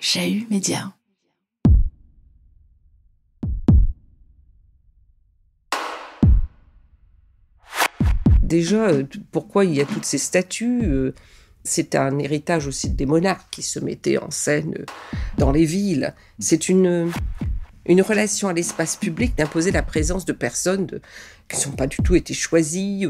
Chahut Média. Déjà, pourquoi il y a toutes ces statues c'est un héritage aussi des monarques qui se mettaient en scène dans les villes. C'est une relation à l'espace public d'imposer la présence de personnes qui n'ont pas du tout été choisies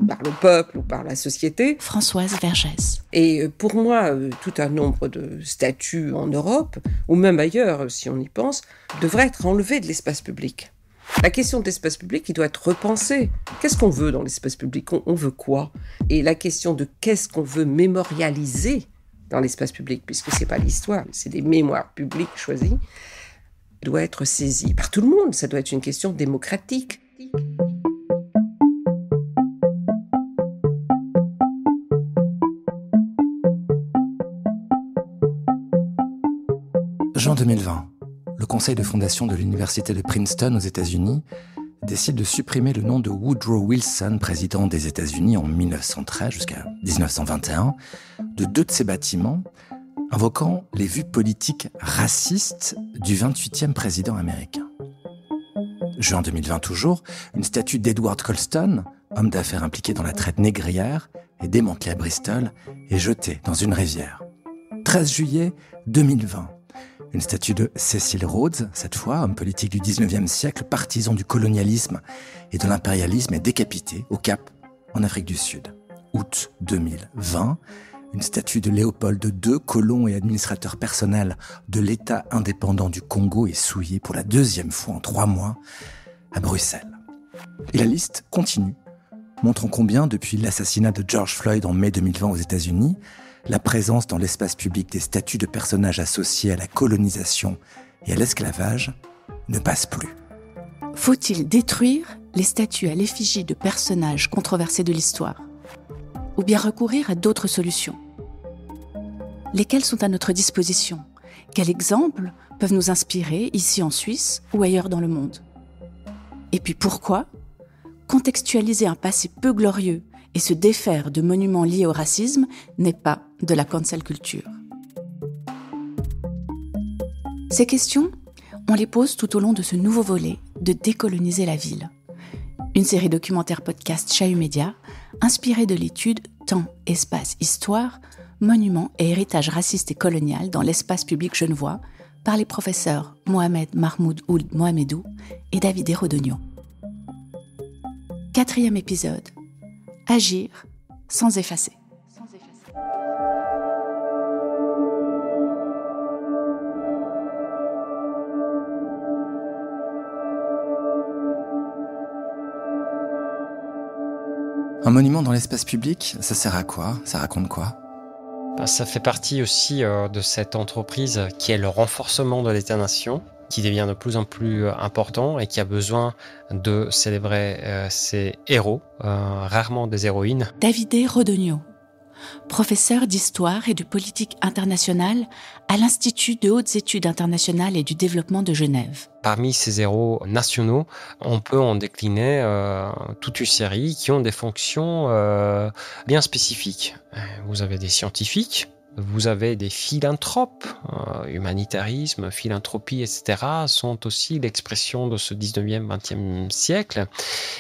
par le peuple ou par la société. Françoise Vergès. Et pour moi, tout un nombre de statues en Europe, ou même ailleurs, si on y pense, devraient être enlevées de l'espace public. La question de l'espace public, il doit être repensée. Qu'est-ce qu'on veut dans l'espace public ? On veut quoi ? Et la question de qu'est-ce qu'on veut mémorialiser dans l'espace public, puisque c'est pas l'histoire, c'est des mémoires publiques choisies, doit être saisie par tout le monde. Ça doit être une question démocratique. Juin 2020. Le conseil de fondation de l'université de Princeton aux États-Unis décide de supprimer le nom de Woodrow Wilson, président des États-Unis en 1913 jusqu'à 1921, de 2 de ses bâtiments, invoquant les vues politiques racistes du 28e président américain. Juin 2020 toujours, une statue d'Edward Colston, homme d'affaires impliqué dans la traite négrière, est démantelée à Bristol et jetée dans une rivière. 13 juillet 2020. Une statue de Cecil Rhodes, cette fois, homme politique du 19e siècle, partisan du colonialisme et de l'impérialisme, est décapitée au Cap, en Afrique du Sud. Août 2020, une statue de Léopold II, colon et administrateur personnel de l'État indépendant du Congo, est souillée pour la 2e fois en 3 mois à Bruxelles. Et la liste continue, montrant combien, depuis l'assassinat de George Floyd en mai 2020 aux États-Unis, la présence dans l'espace public des statues de personnages associés à la colonisation et à l'esclavage ne passe plus. Faut-il détruire les statues à l'effigie de personnages controversés de l'histoire ? Ou bien recourir à d'autres solutions ? Lesquelles sont à notre disposition ? Quels exemples peuvent nous inspirer ici en Suisse ou ailleurs dans le monde ? Et puis pourquoi contextualiser un passé peu glorieux et se défaire de monuments liés au racisme n'est pas de la cancel culture. Ces questions, on les pose tout au long de ce nouveau volet de Décoloniser la ville. Une série documentaire podcast Chahut Média, inspirée de l'étude Temps, espace, histoire, monuments et héritage raciste et colonial dans l'espace public genevois par les professeurs Mohamed Mahmoud Ould Mohamedou et David Rodogno. 4e épisode. Agir sans effacer. Un monument dans l'espace public, ça sert à quoi ? Ça raconte quoi ? Ça fait partie aussi de cette entreprise qui est le renforcement de l'État-nation, qui devient de plus en plus important et qui a besoin de célébrer ses héros, rarement des héroïnes. David Rodogno, professeur d'histoire et de politique internationale à l'Institut de hautes études internationales et du développement de Genève. Parmi ces héros nationaux, on peut en décliner toute une série qui ont des fonctions bien spécifiques. Vous avez des scientifiques, vous avez des philanthropes, humanitarisme, philanthropie, etc. sont aussi l'expression de ce 19e, 20e siècle.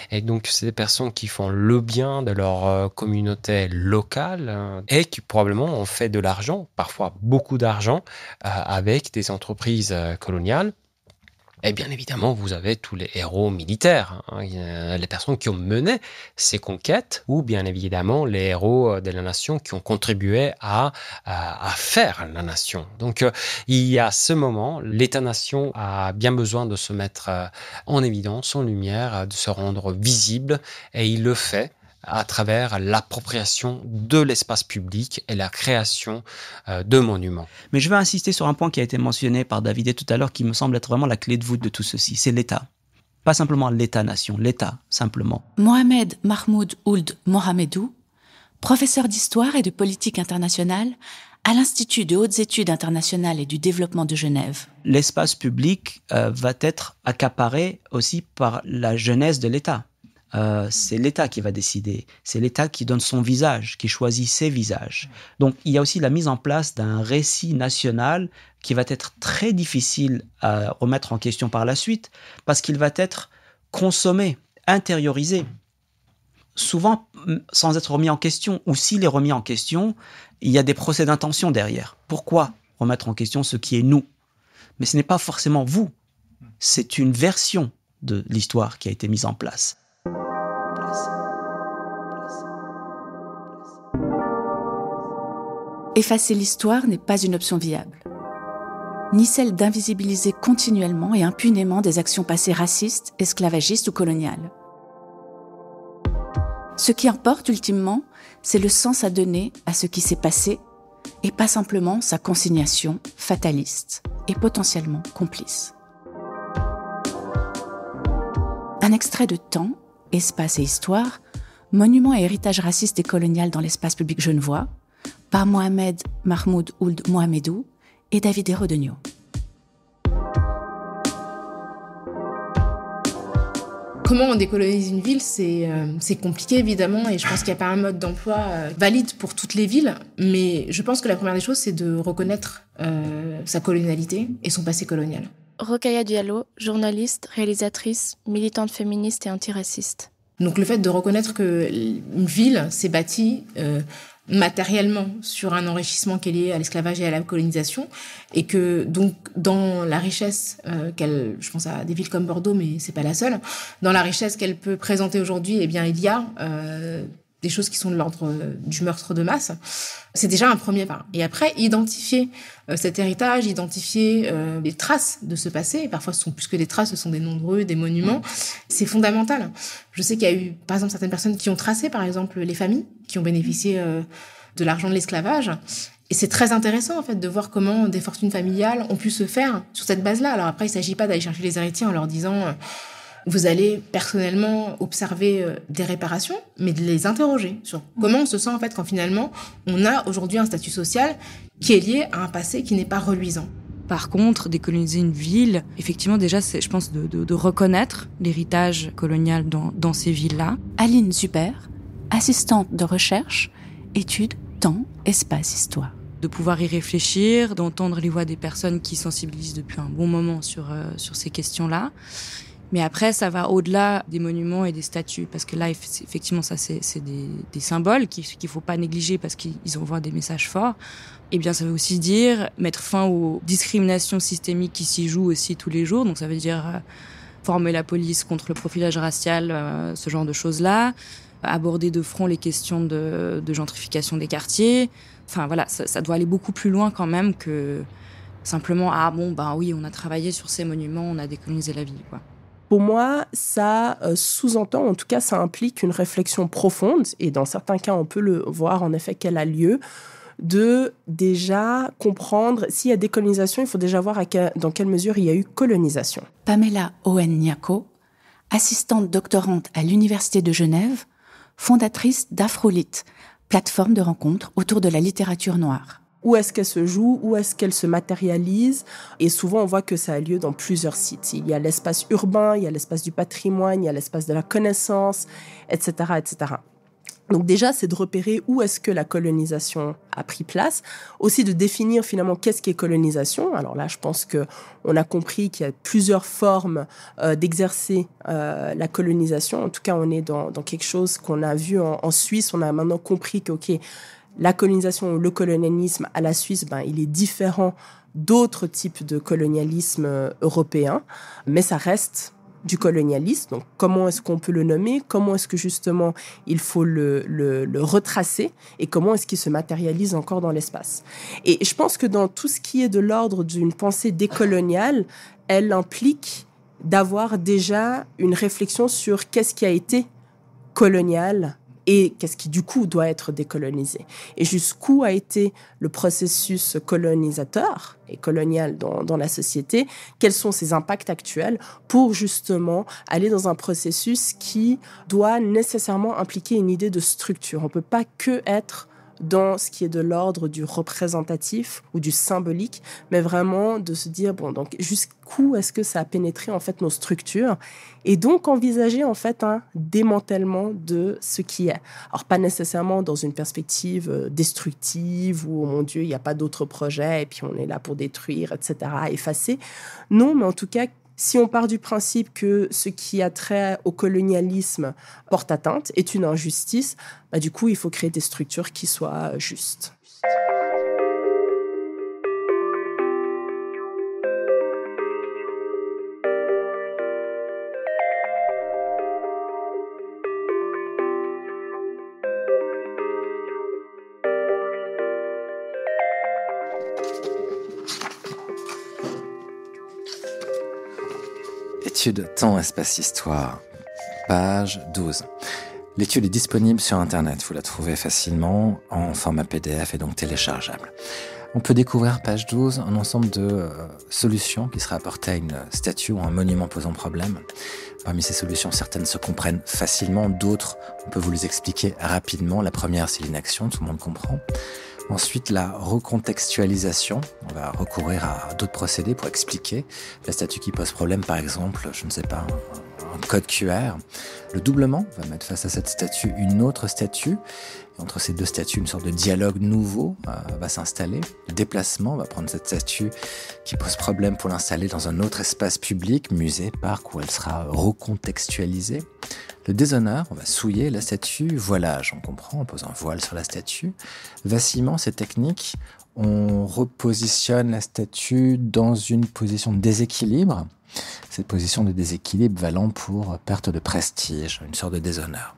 Et donc, c'est des personnes qui font le bien de leur communauté locale et qui probablement ont fait de l'argent, parfois beaucoup d'argent, avec des entreprises coloniales. Et bien évidemment, vous avez tous les héros militaires, les personnes qui ont mené ces conquêtes, ou bien évidemment les héros de la nation qui ont contribué à faire la nation. Donc il y a ce moment, l'État-nation a bien besoin de se mettre en évidence, en lumière, de se rendre visible, et il le fait à travers l'appropriation de l'espace public et la création de monuments. Mais je veux insister sur un point qui a été mentionné par David tout à l'heure, qui me semble être vraiment la clé de voûte de tout ceci, c'est l'État. Pas simplement l'État-nation, l'État, simplement. Mohamed Mahmoud Ould Mohamedou, professeur d'histoire et de politique internationale à l'Institut de hautes études internationales et du développement de Genève. L'espace public va être accaparé aussi par la jeunesse de l'État. c'est l'État qui va décider. C'est l'État qui donne son visage, qui choisit ses visages. Donc, il y a aussi la mise en place d'un récit national qui va être très difficile à remettre en question par la suite parce qu'il va être consommé, intériorisé, souvent sans être remis en question. Ou s'il est remis en question, il y a des procès d'intention derrière. Pourquoi remettre en question ce qui est nous? Mais ce n'est pas forcément vous. C'est une version de l'histoire qui a été mise en place. Effacer l'histoire n'est pas une option viable, ni celle d'invisibiliser continuellement et impunément des actions passées racistes, esclavagistes ou coloniales. Ce qui importe ultimement, c'est le sens à donner à ce qui s'est passé et pas simplement sa consignation fataliste et potentiellement complice. Un extrait de Temps, Espace et Histoire, monument et héritage raciste et colonial dans l'espace public genevois, par Mohamed Mahmoud Ould Mohamedou et David Hérodegno. Comment on décolonise une ville, c'est compliqué évidemment, et je pense qu'il n'y a pas un mode d'emploi valide pour toutes les villes, mais je pense que la première des choses, c'est de reconnaître sa colonialité et son passé colonial. Rokhaya Diallo, journaliste, réalisatrice, militante féministe et antiraciste. Donc le fait de reconnaître qu'une ville s'est bâtie matériellement sur un enrichissement qui est lié à l'esclavage et à la colonisation, et que donc dans la richesse je pense à des villes comme Bordeaux, mais c'est pas la seule, dans la richesse qu'elle peut présenter aujourd'hui, eh bien il y a des choses qui sont de l'ordre du meurtre de masse. C'est déjà un premier pas. Et après, identifier cet héritage, identifier les traces de ce passé, et parfois ce sont plus que des traces, ce sont des noms de rues, des monuments, c'est fondamental. Je sais qu'il y a eu, par exemple, certaines personnes qui ont tracé, par exemple, les familles qui ont bénéficié de l'argent de l'esclavage. Et c'est très intéressant, en fait, de voir comment des fortunes familiales ont pu se faire sur cette base-là. Alors après, il ne s'agit pas d'aller chercher les héritiers en leur disant... Vous allez personnellement observer des réparations, mais de les interroger sur comment on se sent en fait quand finalement on a aujourd'hui un statut social qui est lié à un passé qui n'est pas reluisant. Par contre, décoloniser une ville, effectivement déjà c'est, je pense, de reconnaître l'héritage colonial dans ces villes-là. Aline Zuber, assistante de recherche, études, temps, espace, histoire. De pouvoir y réfléchir, d'entendre les voix des personnes qui sensibilisent depuis un bon moment sur ces questions-là. Mais après, ça va au-delà des monuments et des statues, parce que là, effectivement, ça, c'est des symboles qu'il faut pas négliger parce qu'ils envoient des messages forts. Et bien, ça veut aussi dire mettre fin aux discriminations systémiques qui s'y jouent aussi tous les jours. Donc, ça veut dire former la police contre le profilage racial, ce genre de choses-là, aborder de front les questions de gentrification des quartiers. Enfin, voilà, ça doit aller beaucoup plus loin quand même que simplement, oui, on a travaillé sur ces monuments, on a décolonisé la ville, quoi. Pour moi, ça sous-entend, en tout cas, ça implique une réflexion profonde, et dans certains cas, on peut le voir en effet qu'elle a lieu, de déjà comprendre s'il y a décolonisation, il faut déjà voir dans quelle mesure il y a eu colonisation. Pamela Owen-Nyako, assistante doctorante à l'Université de Genève, fondatrice d'Afrolith, plateforme de rencontre autour de la littérature noire. Où est-ce qu'elle se joue, où est-ce qu'elle se matérialise. Et souvent, on voit que ça a lieu dans plusieurs sites. Il y a l'espace urbain, il y a l'espace du patrimoine, il y a l'espace de la connaissance, etc., etc. Donc déjà, c'est de repérer où est-ce que la colonisation a pris place. Aussi de définir finalement qu'est-ce qu'est colonisation. Alors là, je pense qu'on a compris qu'il y a plusieurs formes d'exercer la colonisation. En tout cas, on est dans quelque chose qu'on a vu en Suisse. On a maintenant compris que, la colonisation ou le colonialisme à la Suisse, il est différent d'autres types de colonialisme européen, mais ça reste du colonialisme. Donc, comment est-ce qu'on peut le nommer? Comment est-ce que, justement, il faut le retracer? Et comment est-ce qu'il se matérialise encore dans l'espace? Et je pense que dans tout ce qui est de l'ordre d'une pensée décoloniale, elle implique d'avoir déjà une réflexion sur qu'est-ce qui a été colonial et qu'est-ce qui, du coup, doit être décolonisé. Et jusqu'où a été le processus colonisateur et colonial dans la société, quels sont ses impacts actuels pour, justement, aller dans un processus qui doit nécessairement impliquer une idée de structure. On ne peut pas que être dans ce qui est de l'ordre du représentatif ou du symbolique, mais vraiment de se dire, bon, donc jusqu'où est-ce que ça a pénétré en fait nos structures, et donc envisager en fait un démantèlement de ce qui est. Alors pas nécessairement dans une perspective destructive où, oh mon Dieu, il n'y a pas d'autres projets et puis on est là pour détruire, etc., effacer. Non, mais en tout cas, si on part du principe que ce qui a trait au colonialisme porte atteinte, est une injustice, bah du coup, il faut créer des structures qui soient justes. Étude temps, espace, histoire, page 12. L'étude est disponible sur Internet, vous la trouvez facilement en format PDF et donc téléchargeable. On peut découvrir, page 12, un ensemble de solutions qui seraient apportées à une statue ou un monument posant problème. Parmi ces solutions, certaines se comprennent facilement, d'autres, on peut vous les expliquer rapidement. La première, c'est l'inaction, tout le monde comprend. Ensuite, la recontextualisation. On va recourir à d'autres procédés pour expliquer la statue qui pose problème, par exemple, je ne sais pas, un code QR. Le doublement va mettre face à cette statue une autre statue. Et entre ces deux statues, une sorte de dialogue nouveau va s'installer. Le déplacement va prendre cette statue qui pose problème pour l'installer dans un autre espace public, musée, parc, où elle sera recontextualisée. Le déshonneur, on va souiller la statue. Voilage, on comprend, on pose un voile sur la statue. Vacillement, cette technique, on repositionne la statue dans une position de déséquilibre. Cette position de déséquilibre valant pour perte de prestige, une sorte de déshonneur.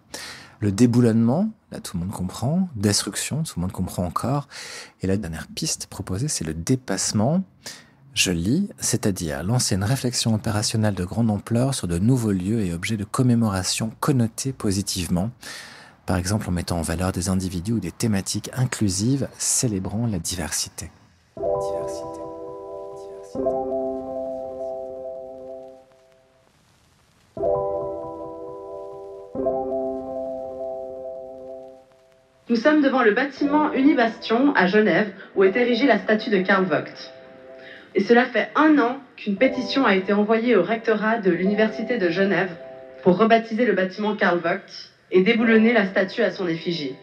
Le déboulonnement, là tout le monde comprend. Destruction, tout le monde comprend encore. Et la dernière piste proposée, c'est le dépassement. Je lis, c'est-à-dire lancer une réflexion opérationnelle de grande ampleur sur de nouveaux lieux et objets de commémoration connotés positivement. Par exemple en mettant en valeur des individus ou des thématiques inclusives célébrant la diversité. Nous sommes devant le bâtiment Unibastion à Genève où est érigée la statue de Karl Vogt. Et cela fait 1 an qu'une pétition a été envoyée au rectorat de l'Université de Genève pour rebaptiser le bâtiment Karl Vogt et déboulonner la statue à son effigie.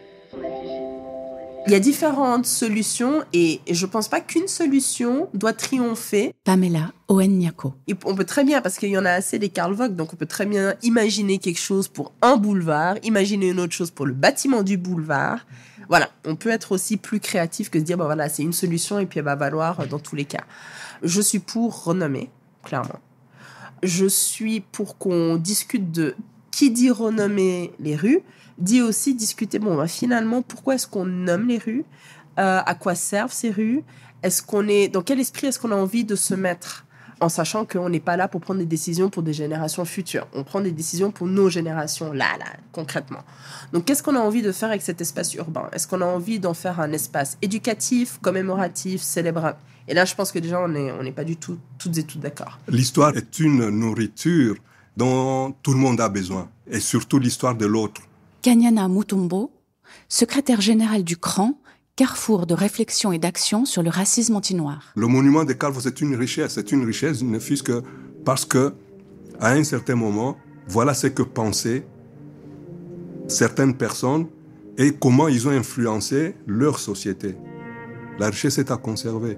Il y a différentes solutions et je pense pas qu'une solution doit triompher. Pamela Owen-Nyako. Et on peut très bien, parce qu'il y en a assez des Karl Vogt, donc on peut très bien imaginer quelque chose pour un boulevard, imaginer une autre chose pour le bâtiment du boulevard. Voilà, on peut être aussi plus créatif que de dire, bah voilà, c'est une solution et puis elle va valoir dans tous les cas. Je suis pour renommer, clairement. Je suis pour qu'on discute de qui dit renommer les rues, dit aussi discuter, bon, bah, finalement, pourquoi est-ce qu'on nomme les rues, à quoi servent ces rues, dans quel esprit est-ce qu'on a envie de se mettre, en sachant qu'on n'est pas là pour prendre des décisions pour des générations futures. On prend des décisions pour nos générations, là, concrètement. Donc, qu'est-ce qu'on a envie de faire avec cet espace urbain ? Est-ce qu'on a envie d'en faire un espace éducatif, commémoratif, célébrable ? Et là, je pense que déjà, on n'est pas du tout toutes et tous d'accord. L'histoire est une nourriture dont tout le monde a besoin, et surtout l'histoire de l'autre. Kanyana Mutombo, secrétaire général du CRAN, carrefour de réflexion et d'action sur le racisme anti-noir. Le monument de Karl Vogt, c'est une richesse, ne fût-ce que parce que, à un certain moment, voilà ce que pensaient certaines personnes et comment ils ont influencé leur société. La richesse est à conserver.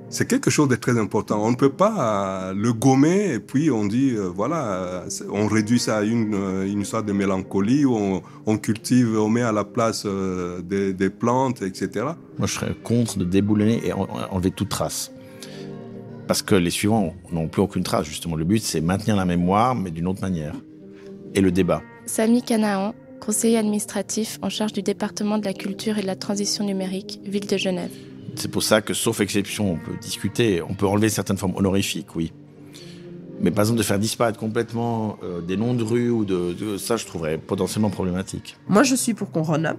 C'est quelque chose de très important. On ne peut pas le gommer et puis on dit, on réduit ça à une sorte de mélancolie où on cultive, on met à la place des plantes, etc. Moi, je serais contre de déboulonner et enlever toute trace. Parce que les suivants n'ont plus aucune trace, justement. Le but, c'est maintenir la mémoire, mais d'une autre manière. Et le débat. Samy Canaan, conseiller administratif en charge du département de la culture et de la transition numérique, ville de Genève. C'est pour ça que, sauf exception, on peut discuter, on peut enlever certaines formes honorifiques, oui. Mais par exemple, de faire disparaître complètement des noms de rues ou de ça, je trouverais potentiellement problématique. Moi, je suis pour qu'on renomme,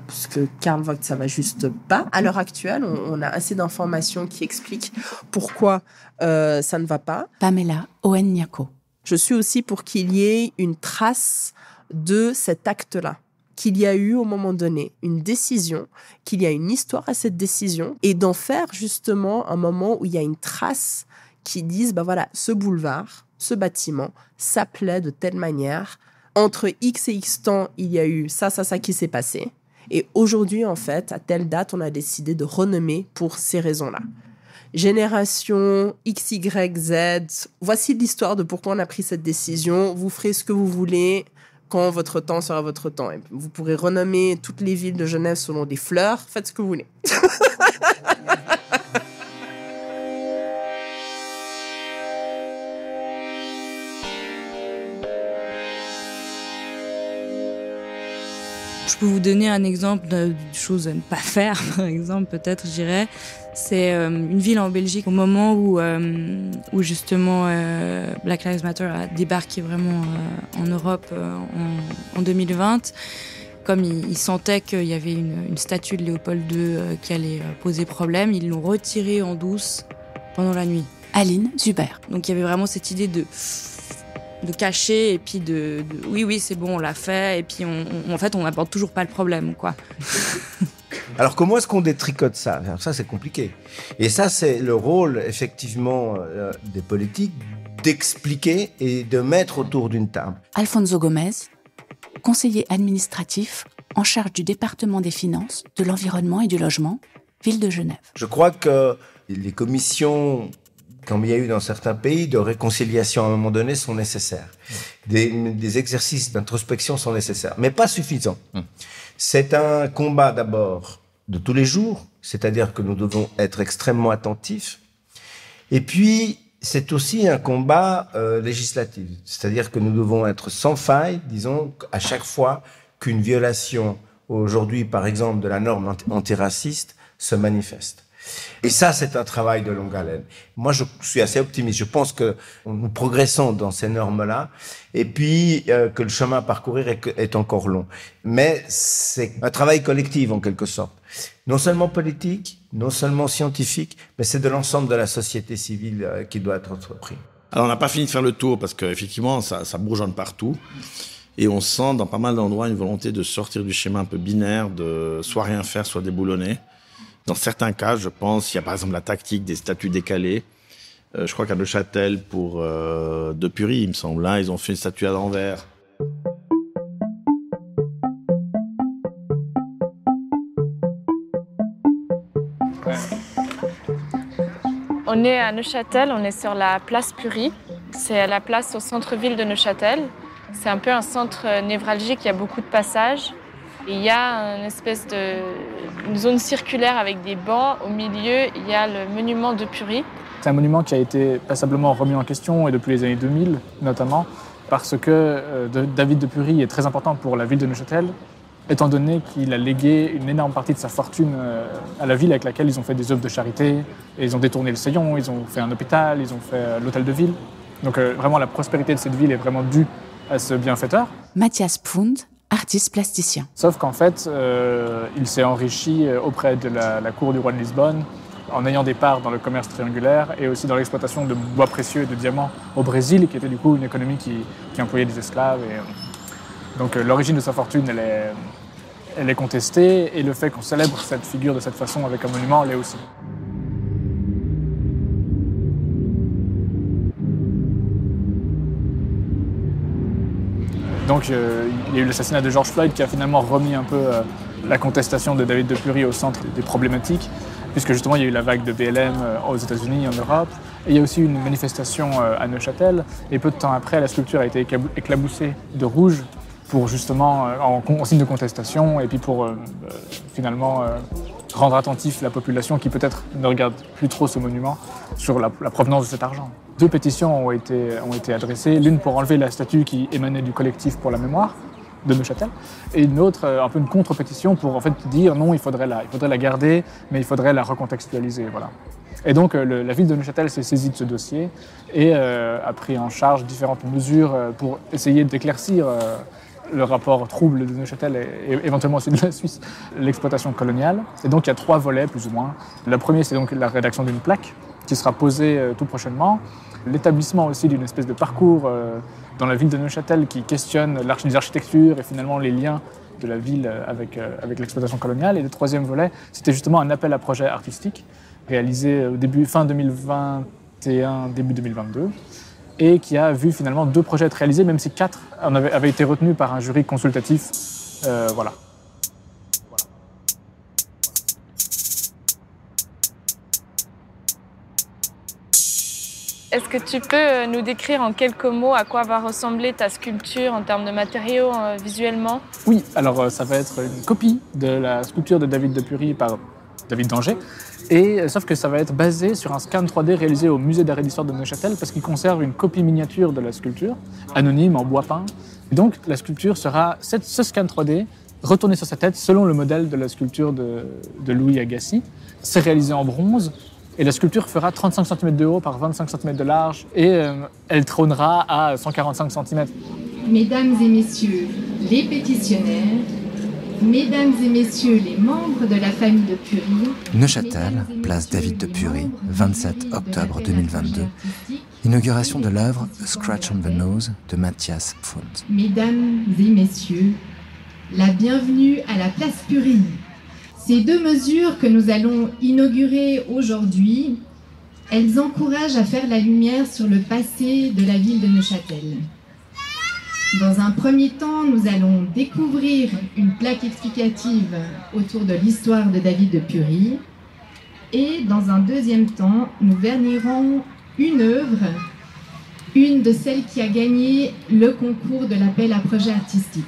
parce que Karl Vogt, ça va juste pas. À l'heure actuelle, on a assez d'informations qui expliquent pourquoi ça ne va pas. Pamela Owen-Nyako. Je suis aussi pour qu'il y ait une trace de cet acte-là, qu'il y a eu au moment donné une décision, qu'il y a une histoire à cette décision, et d'en faire justement un moment où il y a une trace qui dise, voilà, ce boulevard, ce bâtiment s'appelait de telle manière. Entre X et X temps, il y a eu ça qui s'est passé. Et aujourd'hui, en fait, à telle date, on a décidé de renommer pour ces raisons-là. Génération X, Y, Z, voici l'histoire de pourquoi on a pris cette décision. Vous ferez ce que vous voulez quand votre temps sera votre temps. Et vous pourrez renommer toutes les villes de Genève selon des fleurs. Faites ce que vous voulez. Je peux vous donner un exemple de choses à ne pas faire, par exemple, peut-être, je dirais. C'est une ville en Belgique, au moment où justement Black Lives Matter a débarqué vraiment en Europe en 2020. Comme ils sentaient qu'il y avait une statue de Léopold II qui allait poser problème, ils l'ont retirée en douce pendant la nuit. Aline Zuber. Donc il y avait vraiment cette idée de cacher et puis de oui c'est bon, on l'a fait, et puis en fait on n'aborde toujours pas le problème, quoi. Alors comment est-ce qu'on détricote ça ? Ça c'est compliqué. Et ça c'est le rôle effectivement des politiques, d'expliquer et de mettre autour d'une table. Alfonso Gomez, conseiller administratif en charge du département des finances, de l'environnement et du logement, ville de Genève. Je crois que les commissions, comme il y a eu dans certains pays, de réconciliation à un moment donné sont nécessaires. Des exercices d'introspection sont nécessaires, mais pas suffisants. C'est un combat d'abord de tous les jours, c'est-à-dire que nous devons être extrêmement attentifs. Et puis, c'est aussi un combat législatif, c'est-à-dire que nous devons être sans faille, disons, à chaque fois qu'une violation, aujourd'hui par exemple, de la norme antiraciste se manifeste. Et ça, c'est un travail de longue haleine. Moi, je suis assez optimiste. Je pense que nous progressons dans ces normes-là, et puis que le chemin à parcourir est encore long. Mais c'est un travail collectif, en quelque sorte. Non seulement politique, non seulement scientifique, mais c'est de l'ensemble de la société civile qui doit être entrepris. Alors, on n'a pas fini de faire le tour, parce qu'effectivement, ça bourgeonne partout. Et on sent dans pas mal d'endroits une volonté de sortir du schéma un peu binaire, de soit rien faire, soit déboulonner. Dans certains cas, je pense, il y a par exemple la tactique des statues décalées. Je crois qu'à Neuchâtel, pour De Pury, il me semble, là, ils ont fait une statue à l'envers. On est à Neuchâtel, on est sur la place Pury. C'est la place au centre-ville de Neuchâtel. C'est un peu un centre névralgique, il y a beaucoup de passages. Il y a une zone circulaire avec des bancs. Au milieu, il y a le monument de Pury. C'est un monument qui a été passablement remis en question, et depuis les années 2000 notamment, parce que David de Pury est très important pour la ville de Neuchâtel, étant donné qu'il a légué une énorme partie de sa fortune à la ville, avec laquelle ils ont fait des œuvres de charité, et ils ont détourné le Seillon, ils ont fait un hôpital, ils ont fait l'hôtel de ville. Donc vraiment la prospérité de cette ville est vraiment due à ce bienfaiteur. Mathias Pfund, artiste plasticien. Sauf qu'en fait, il s'est enrichi auprès de la cour du roi de Lisbonne, en ayant des parts dans le commerce triangulaire et aussi dans l'exploitation de bois précieux et de diamants au Brésil, qui était du coup une économie qui employait des esclaves. Donc l'origine de sa fortune, elle est contestée, et le fait qu'on célèbre cette figure de cette façon avec un monument l'est aussi. Donc il y a eu l'assassinat de George Floyd qui a finalement remis un peu la contestation de David de Pury au centre des problématiques, puisque justement il y a eu la vague de BLM aux États-Unis, en Europe, et il y a aussi eu une manifestation à Neuchâtel, et peu de temps après la sculpture a été éclaboussée de rouge pour justement en signe de contestation, et puis pour finalement rendre attentif la population qui peut-être ne regarde plus trop ce monument sur la provenance de cet argent. 2 pétitions ont été adressées, l'une pour enlever la statue qui émanait du collectif pour la mémoire de Neuchâtel, et une autre, un peu une contre-pétition pour en fait dire non, il faudrait la garder, mais il faudrait la recontextualiser, voilà. Et donc la ville de Neuchâtel s'est saisie de ce dossier et a pris en charge différentes mesures pour essayer d'éclaircir le rapport trouble de Neuchâtel et éventuellement aussi de la Suisse, l'exploitation coloniale. Et donc il y a 3 volets plus ou moins. Le premier, c'est donc la rédaction d'une plaque qui sera posée tout prochainement. L'établissement aussi d'une espèce de parcours dans la ville de Neuchâtel qui questionne les architectures et finalement les liens de la ville avec l'exploitation coloniale. Et le troisième volet, c'était justement un appel à projet artistique réalisé fin 2021, début 2022, et qui a vu finalement 2 projets être réalisés, même si 4 avaient été retenus par un jury consultatif. Voilà. Est-ce que tu peux nous décrire en quelques mots à quoi va ressembler ta sculpture en termes de matériaux visuellement ? Oui, alors ça va être une copie de la sculpture de David de Pury par David d'Angers, sauf que ça va être basé sur un scan 3D réalisé au Musée d'art et d'histoire de Neuchâtel parce qu'il conserve une copie miniature de la sculpture, anonyme, en bois peint. Et donc la sculpture sera ce scan 3D retourné sur sa tête selon le modèle de la sculpture de Louis Agassiz. C'est réalisé en bronze. Et la sculpture fera 35 cm de haut par 25 cm de large et elle trônera à 145 cm. Mesdames et messieurs les pétitionnaires, mesdames et messieurs les membres de la famille de Pury. Neuchâtel, place David de Pury, 27 octobre 2022. Inauguration de l'œuvre A Scratch on the Nose de Matthias Pfund. Mesdames et messieurs, la bienvenue à la place Pury. Ces 2 mesures que nous allons inaugurer aujourd'hui, elles encouragent à faire la lumière sur le passé de la ville de Neuchâtel. Dans un premier temps, nous allons découvrir une plaque explicative autour de l'histoire de David de Pury. Et dans un deuxième temps, nous vernirons une œuvre, une de celles qui a gagné le concours de l'appel à projet artistique.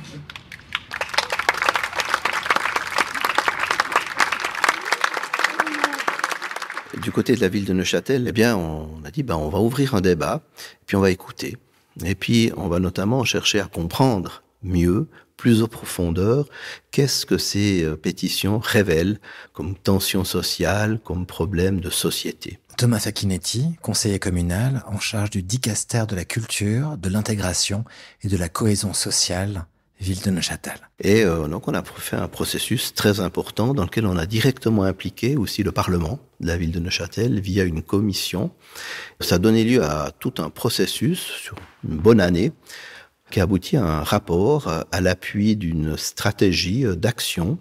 Du côté de la ville de Neuchâtel, eh bien, on a dit, on va ouvrir un débat, puis on va écouter. Et puis, on va notamment chercher à comprendre mieux, plus en profondeur, qu'est-ce que ces pétitions révèlent comme tension sociale, comme problème de société. Thomas Facchinetti, conseiller communal en charge du dicaster de la culture, de l'intégration et de la cohésion sociale, ville de Neuchâtel. Et donc on a fait un processus très important dans lequel on a directement impliqué aussi le Parlement de la ville de Neuchâtel via une commission. Ça a donné lieu à tout un processus sur une bonne année qui a abouti à un rapport à l'appui d'une stratégie d'action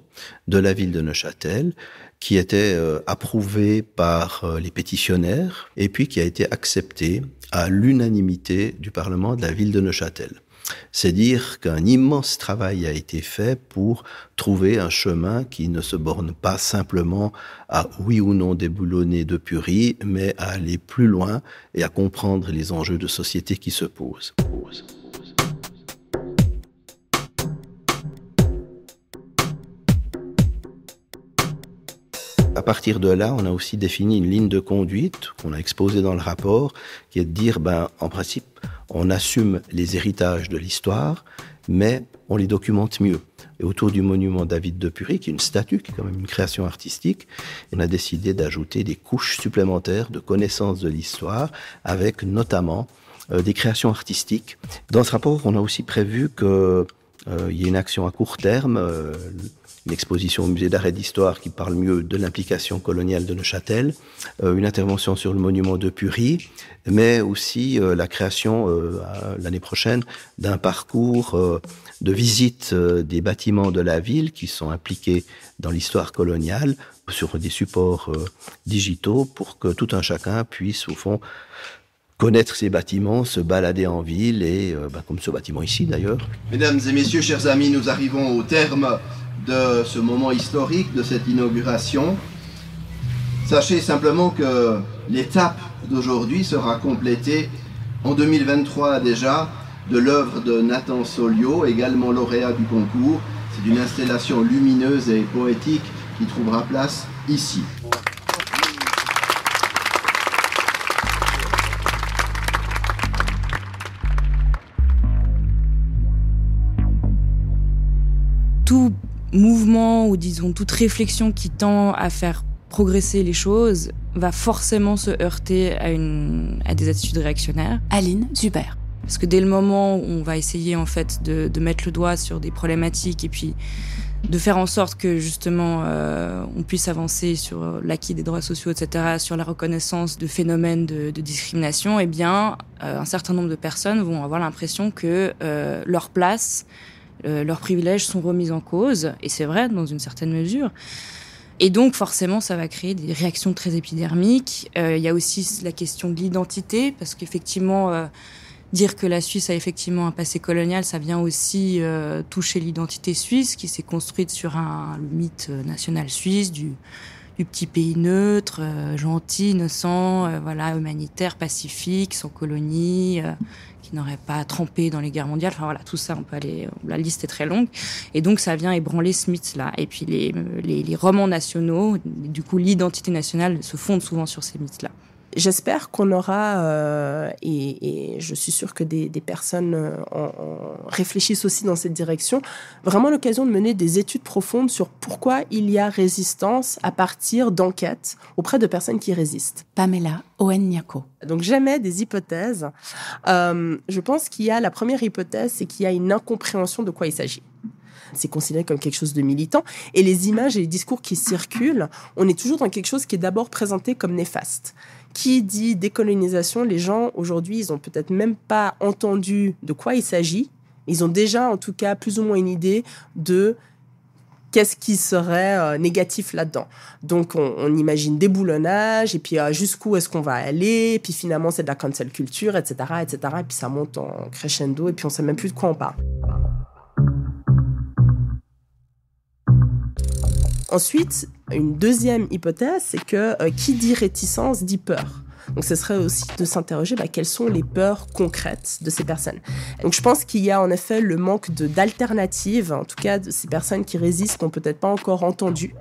de la ville de Neuchâtel qui était approuvée par les pétitionnaires et puis qui a été acceptée à l'unanimité du Parlement de la ville de Neuchâtel. C'est dire qu'un immense travail a été fait pour trouver un chemin qui ne se borne pas simplement à oui ou non déboulonner de Pury, mais à aller plus loin et à comprendre les enjeux de société qui se posent. À partir de là, on a aussi défini une ligne de conduite qu'on a exposée dans le rapport, qui est de dire, en principe, on assume les héritages de l'histoire, mais on les documente mieux. Et autour du monument David de Pury, qui est une statue, qui est quand même une création artistique, on a décidé d'ajouter des couches supplémentaires de connaissance de l'histoire, avec notamment des créations artistiques. Dans ce rapport, on a aussi prévu qu'il y ait une action à court terme, une exposition au musée d'art et d'histoire qui parle mieux de l'implication coloniale de Neuchâtel, une intervention sur le monument de Pury, mais aussi la création l'année prochaine d'un parcours de visite des bâtiments de la ville qui sont impliqués dans l'histoire coloniale sur des supports digitaux pour que tout un chacun puisse, au fond, connaître ces bâtiments, se balader en ville et comme ce bâtiment ici d'ailleurs. Mesdames et messieurs, chers amis, nous arrivons au terme de ce moment historique, de cette inauguration. Sachez simplement que l'étape d'aujourd'hui sera complétée en 2023 déjà de l'œuvre de Nathan Soliot, également lauréat du concours. C'est une installation lumineuse et poétique qui trouvera place ici. Tout mouvement ou disons toute réflexion qui tend à faire progresser les choses va forcément se heurter à des attitudes réactionnaires. Aline Zuber. Parce que dès le moment où on va essayer en fait de mettre le doigt sur des problématiques et puis de faire en sorte que justement on puisse avancer sur l'acquis des droits sociaux, etc., sur la reconnaissance de phénomènes de discrimination, eh bien un certain nombre de personnes vont avoir l'impression que leur place leurs privilèges sont remis en cause, et c'est vrai dans une certaine mesure. Et donc forcément, ça va créer des réactions très épidermiques. Il y a aussi la question de l'identité, parce qu'effectivement, dire que la Suisse a effectivement un passé colonial, ça vient aussi toucher l'identité suisse, qui s'est construite sur le mythe national suisse, du petit pays neutre, gentil, innocent, humanitaire, pacifique, sans colonie, qui n'aurait pas trempé dans les guerres mondiales. Enfin voilà, tout ça, on peut aller. La liste est très longue, et donc ça vient ébranler ce mythe-là. Et puis les romans nationaux, du coup, l'identité nationale se fonde souvent sur ces mythes-là. J'espère qu'on aura, et je suis sûre que des personnes réfléchissent aussi dans cette direction, vraiment l'occasion de mener des études profondes sur pourquoi il y a résistance à partir d'enquêtes auprès de personnes qui résistent. Pamela Owen-Nyako. Donc j'émets des hypothèses. Je pense qu'il y a la première hypothèse, c'est qu'il y a une incompréhension de quoi il s'agit. C'est considéré comme quelque chose de militant. Et les images et les discours qui circulent, on est toujours dans quelque chose qui est d'abord présenté comme néfaste. Qui dit décolonisation, les gens, aujourd'hui, ils n'ont peut-être même pas entendu de quoi il s'agit. Ils ont déjà, en tout cas, plus ou moins une idée de qu'est-ce qui serait négatif là-dedans. Donc, on imagine déboulonnage, et puis jusqu'où est-ce qu'on va aller, et puis finalement, c'est de la cancel culture, etc., etc., et puis ça monte en crescendo, et puis on ne sait même plus de quoi on parle. Ensuite, une deuxième hypothèse, c'est que qui dit réticence dit peur. Donc, ce serait aussi de s'interroger quelles sont les peurs concrètes de ces personnes. Donc, je pense qu'il y a en effet le manque d'alternatives, en tout cas de ces personnes qui résistent n'ont peut-être pas encore entendu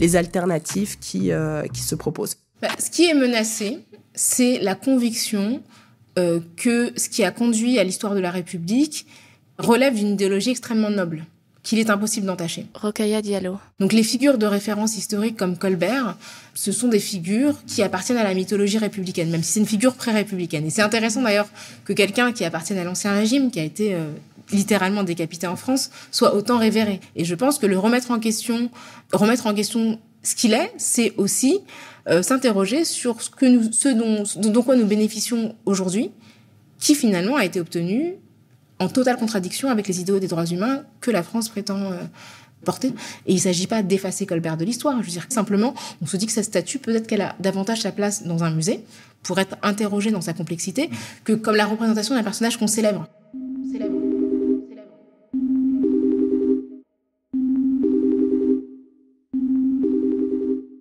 les alternatives qui se proposent. Ce qui est menacé, c'est la conviction que ce qui a conduit à l'histoire de la République relève d'une idéologie extrêmement noble, qu'il est impossible d'entacher. Rokhaya Diallo. Donc les figures de référence historiques comme Colbert, ce sont des figures qui appartiennent à la mythologie républicaine, même si c'est une figure pré-républicaine. Et c'est intéressant d'ailleurs que quelqu'un qui appartienne à l'Ancien Régime, qui a été littéralement décapité en France, soit autant révéré. Et je pense que le remettre en question ce qu'il est, c'est aussi s'interroger sur ce dont quoi nous bénéficions aujourd'hui, qui finalement a été obtenu en totale contradiction avec les idéaux des droits humains que la France prétend porter. Et il ne s'agit pas d'effacer Colbert de l'histoire. Je veux dire, simplement, on se dit que cette statue, peut-être qu'elle a davantage sa place dans un musée, pour être interrogée dans sa complexité, que comme la représentation d'un personnage qu'on célèbre.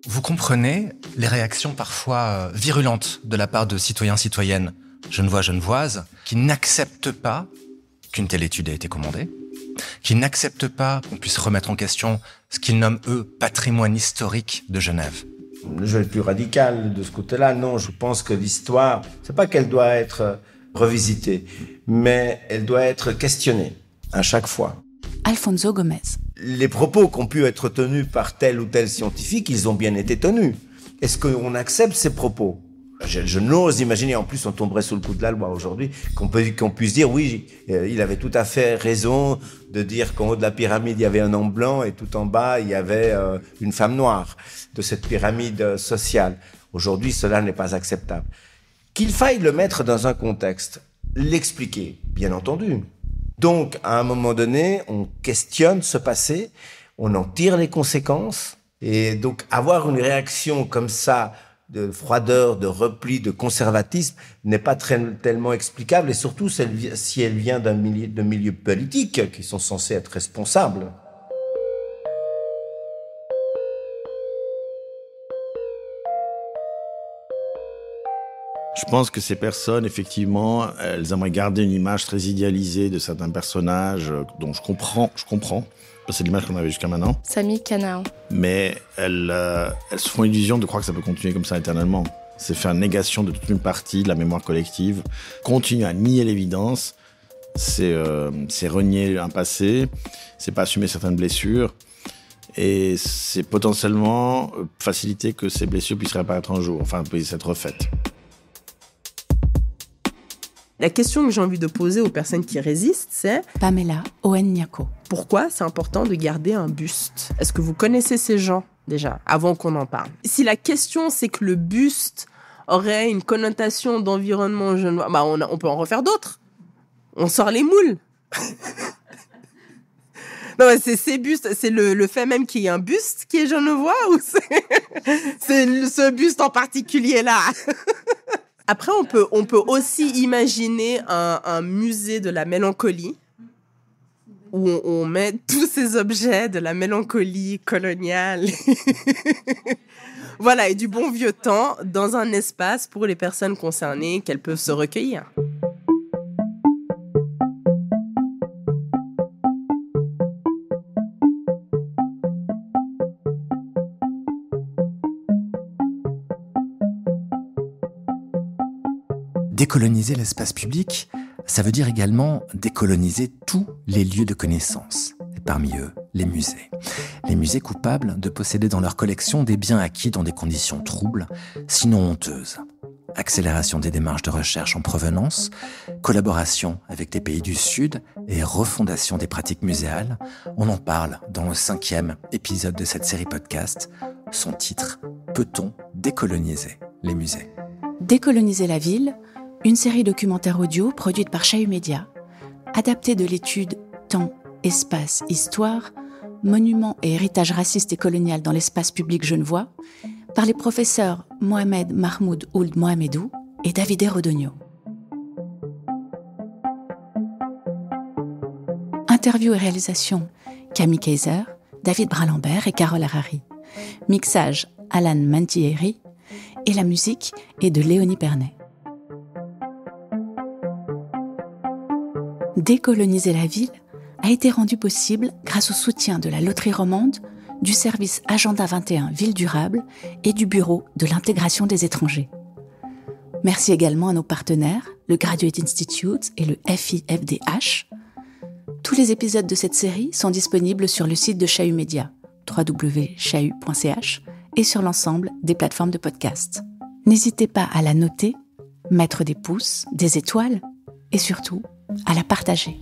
Vous comprenez les réactions parfois virulentes de la part de citoyens, citoyennes, genevoises, qui n'acceptent pas qu'une telle étude ait été commandée, qui n'acceptent pas qu'on puisse remettre en question ce qu'ils nomment, eux, patrimoine historique de Genève. Je vais être plus radical de ce côté-là. Non, je pense que l'histoire, c'est pas qu'elle doit être revisitée, mais elle doit être questionnée à chaque fois. Alfonso Gomez. Les propos qui ont pu être tenus par tel ou tel scientifique, ils ont bien été tenus. Est-ce qu'on accepte ces propos ? Je n'ose imaginer, en plus on tomberait sous le coup de la loi aujourd'hui, qu'on puisse dire oui, il avait tout à fait raison de dire qu'en haut de la pyramide il y avait un homme blanc et tout en bas il y avait une femme noire de cette pyramide sociale. Aujourd'hui cela n'est pas acceptable. Qu'il faille le mettre dans un contexte, l'expliquer, bien entendu. Donc à un moment donné on questionne ce passé, on en tire les conséquences et donc avoir une réaction comme ça de froideur, de repli, de conservatisme n'est pas tellement explicable et surtout si elle vient de milieux politiques qui sont censés être responsables. Je pense que ces personnes, effectivement, elles aimeraient garder une image très idéalisée de certains personnages dont je comprends. C'est l'image qu'on avait jusqu'à maintenant. Sami Canao. Mais elles se font illusion de croire que ça peut continuer comme ça éternellement. C'est faire négation de toute une partie de la mémoire collective. Continuer à nier l'évidence, c'est renier un passé, c'est pas assumer certaines blessures. Et c'est potentiellement faciliter que ces blessures puissent réapparaître un jour, enfin puissent être refaites. La question que j'ai envie de poser aux personnes qui résistent, c'est... Pamela Owen-Nyako. Pourquoi c'est important de garder un buste ? Est-ce que vous connaissez ces gens, déjà, avant qu'on en parle ? Si la question, c'est que le buste aurait une connotation d'environnement genevois, on peut en refaire d'autres. On sort les moules. Non, c'est ces bustes, c'est le fait même qu'il y ait un buste qui est genevois ou c'est ce buste en particulier là? Après, on peut aussi imaginer un musée de la mélancolie où on met tous ces objets de la mélancolie coloniale voilà, et du bon vieux temps dans un espace pour les personnes concernées qu'elles peuvent se recueillir. Décoloniser l'espace public, ça veut dire également décoloniser tous les lieux de connaissance, et parmi eux, les musées. Les musées coupables de posséder dans leur collection des biens acquis dans des conditions troubles, sinon honteuses. Accélération des démarches de recherche en provenance, collaboration avec des pays du Sud et refondation des pratiques muséales, on en parle dans le 5e épisode de cette série podcast. Son titre, Peut-on décoloniser les musées ? Décoloniser la ville, une série documentaire audio produite par Chahut Média, adaptée de l'étude Temps, Espace, Histoire, Monuments et héritage raciste et colonial dans l'espace public genevois, par les professeurs Mohamed Mahmoud Ould Mohamedou et David Rodogno. Interview et réalisation Camille Kaiser, David Bralambert et Carole Harari. Mixage Alan Mantieri et la musique est de Léonie Pernet. Décoloniser la ville a été rendu possible grâce au soutien de la Loterie Romande, du service Agenda 21 Ville Durable et du Bureau de l'intégration des étrangers. Merci également à nos partenaires, le Graduate Institute et le FIFDH. Tous les épisodes de cette série sont disponibles sur le site de Chahut Média, www.chahut.ch, et sur l'ensemble des plateformes de podcast. N'hésitez pas à la noter, mettre des pouces, des étoiles et surtout à la partager.